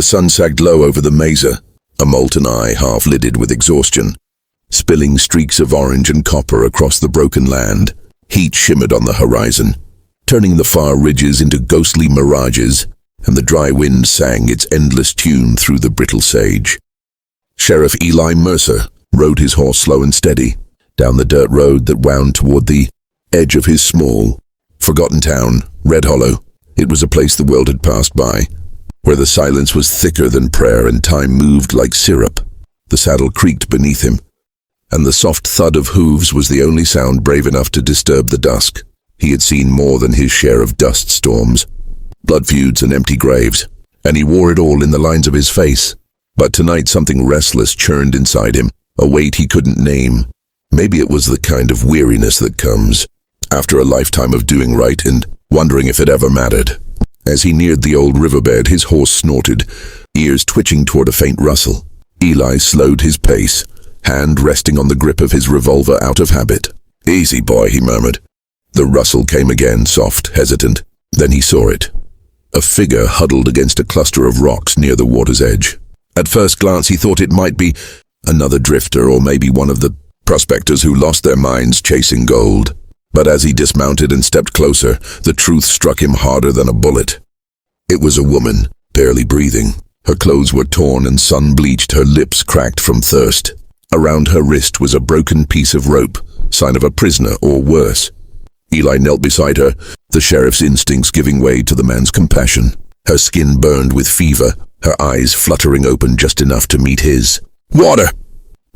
The sun sagged low over the mesa, a molten eye half-lidded with exhaustion, spilling streaks of orange and copper across the broken land. Heat shimmered on the horizon, turning the far ridges into ghostly mirages, and the dry wind sang its endless tune through the brittle sage. Sheriff Eli Mercer rode his horse slow and steady down the dirt road that wound toward the edge of his small, forgotten town, Red Hollow. It was a place the world had passed by, where the silence was thicker than prayer and time moved like syrup. The saddle creaked beneath him, and the soft thud of hooves was the only sound brave enough to disturb the dusk. He had seen more than his share of dust storms, blood feuds and empty graves, and he wore it all in the lines of his face. But tonight something restless churned inside him, a weight he couldn't name. Maybe it was the kind of weariness that comes after a lifetime of doing right and wondering if it ever mattered. As he neared the old riverbed, his horse snorted, ears twitching toward a faint rustle. Eli slowed his pace, hand resting on the grip of his revolver out of habit. "Easy, boy," he murmured. The rustle came again, soft, hesitant. Then he saw it. A figure huddled against a cluster of rocks near the water's edge. At first glance he thought it might be another drifter or maybe one of the prospectors who lost their minds chasing gold. But as he dismounted and stepped closer, the truth struck him harder than a bullet. It was a woman, barely breathing. Her clothes were torn and sun-bleached, her lips cracked from thirst. Around her wrist was a broken piece of rope, sign of a prisoner or worse. Eli knelt beside her, the sheriff's instincts giving way to the man's compassion. Her skin burned with fever, her eyes fluttering open just enough to meet his. "Water!"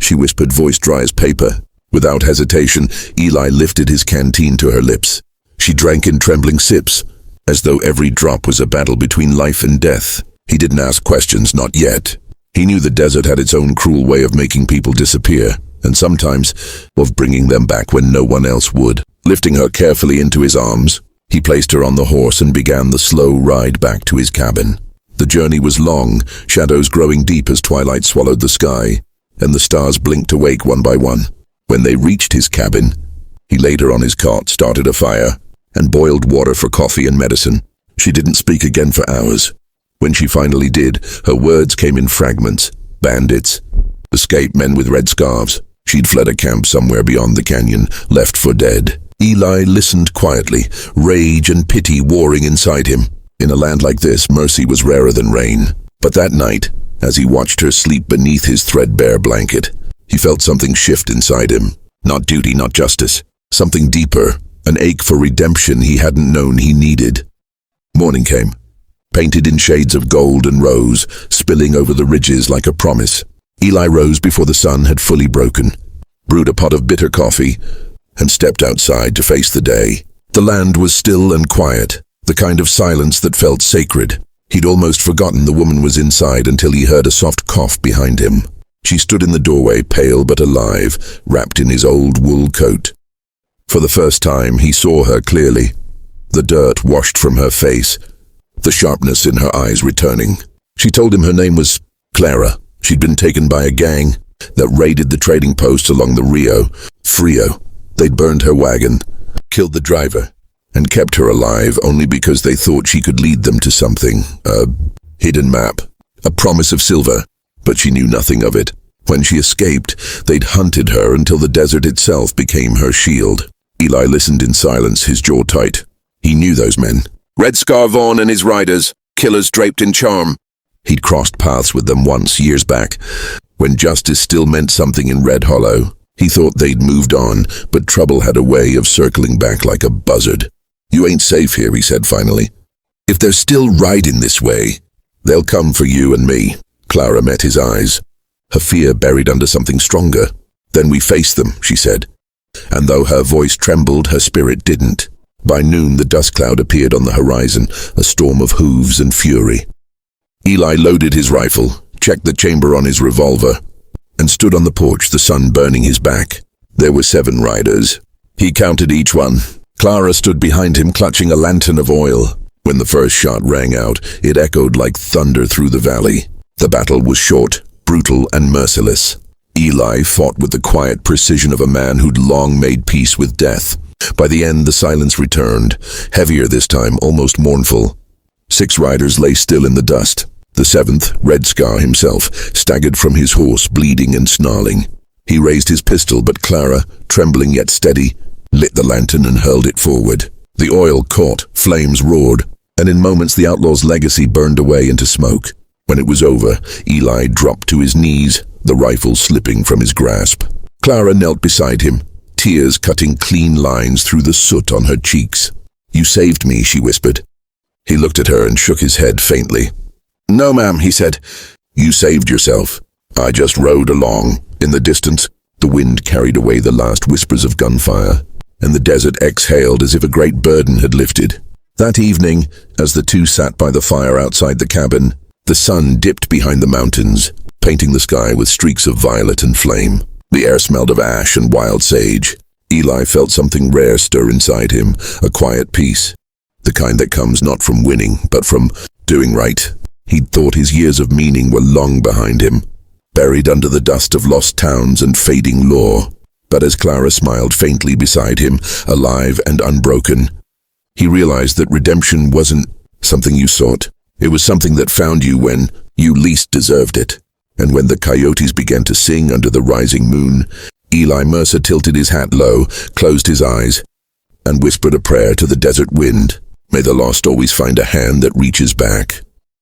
she whispered, voice dry as paper. Without hesitation, Eli lifted his canteen to her lips. She drank in trembling sips, as though every drop was a battle between life and death. He didn't ask questions, not yet. He knew the desert had its own cruel way of making people disappear, and sometimes of bringing them back when no one else would. Lifting her carefully into his arms, he placed her on the horse and began the slow ride back to his cabin. The journey was long, shadows growing deep as twilight swallowed the sky, and the stars blinked awake one by one. When they reached his cabin, he laid her on his cot, started a fire, and boiled water for coffee and medicine. She didn't speak again for hours. When she finally did, her words came in fragments. Bandits, escaped men with red scarves. She'd fled a camp somewhere beyond the canyon, left for dead. Eli listened quietly, rage and pity warring inside him. In a land like this, mercy was rarer than rain. But that night, as he watched her sleep beneath his threadbare blanket, he felt something shift inside him. Not duty, not justice. Something deeper, an ache for redemption he hadn't known he needed. Morning came, painted in shades of gold and rose, spilling over the ridges like a promise. Eli rose before the sun had fully broken, brewed a pot of bitter coffee, and stepped outside to face the day. The land was still and quiet, the kind of silence that felt sacred. He'd almost forgotten the woman was inside until he heard a soft cough behind him. She stood in the doorway, pale but alive, wrapped in his old wool coat. For the first time, he saw her clearly. The dirt washed from her face, the sharpness in her eyes returning. She told him her name was Clara. She'd been taken by a gang that raided the trading posts along the Rio Frio. They'd burned her wagon, killed the driver, and kept her alive only because they thought she could lead them to something, a hidden map, a promise of silver. But she knew nothing of it. When she escaped, they'd hunted her until the desert itself became her shield. Eli listened in silence, his jaw tight. He knew those men. Red Scar Vaughn and his riders, killers draped in charm. He'd crossed paths with them once, years back, when justice still meant something in Red Hollow. He thought they'd moved on, but trouble had a way of circling back like a buzzard. "You ain't safe here," he said finally. "If they're still riding this way, they'll come for you and me." Clara met his eyes, her fear buried under something stronger. "Then we face them," she said. And though her voice trembled, her spirit didn't. By noon, the dust cloud appeared on the horizon, a storm of hooves and fury. Eli loaded his rifle, checked the chamber on his revolver, and stood on the porch, the sun burning his back. There were 7 riders. He counted each one. Clara stood behind him, clutching a lantern of oil. When the first shot rang out, it echoed like thunder through the valley. The battle was short, brutal, and merciless. Eli fought with the quiet precision of a man who'd long made peace with death. By the end, the silence returned, heavier this time, almost mournful. 6 riders lay still in the dust, The seventh, Red Scar himself, staggered from his horse, bleeding and snarling. He raised his pistol, but Clara, trembling yet steady, lit the lantern and hurled it forward. The oil caught, flames roared, and in moments the outlaw's legacy burned away into smoke. When it was over, Eli dropped to his knees, the rifle slipping from his grasp. Clara knelt beside him, tears cutting clean lines through the soot on her cheeks. "You saved me," she whispered. He looked at her and shook his head faintly. "No, ma'am," he said. "You saved yourself. I just rode along." In the distance, the wind carried away the last whispers of gunfire, and the desert exhaled as if a great burden had lifted. That evening, as the two sat by the fire outside the cabin, the sun dipped behind the mountains, painting the sky with streaks of violet and flame. The air smelled of ash and wild sage. Eli felt something rare stir inside him, a quiet peace, the kind that comes not from winning, but from doing right. He'd thought his years of meaning were long behind him, buried under the dust of lost towns and fading lore. But as Clara smiled faintly beside him, alive and unbroken, he realized that redemption wasn't something you sought. It was something that found you when you least deserved it. And when the coyotes began to sing under the rising moon, Eli Mercer tilted his hat low, closed his eyes, and whispered a prayer to the desert wind. May the lost always find a hand that reaches back.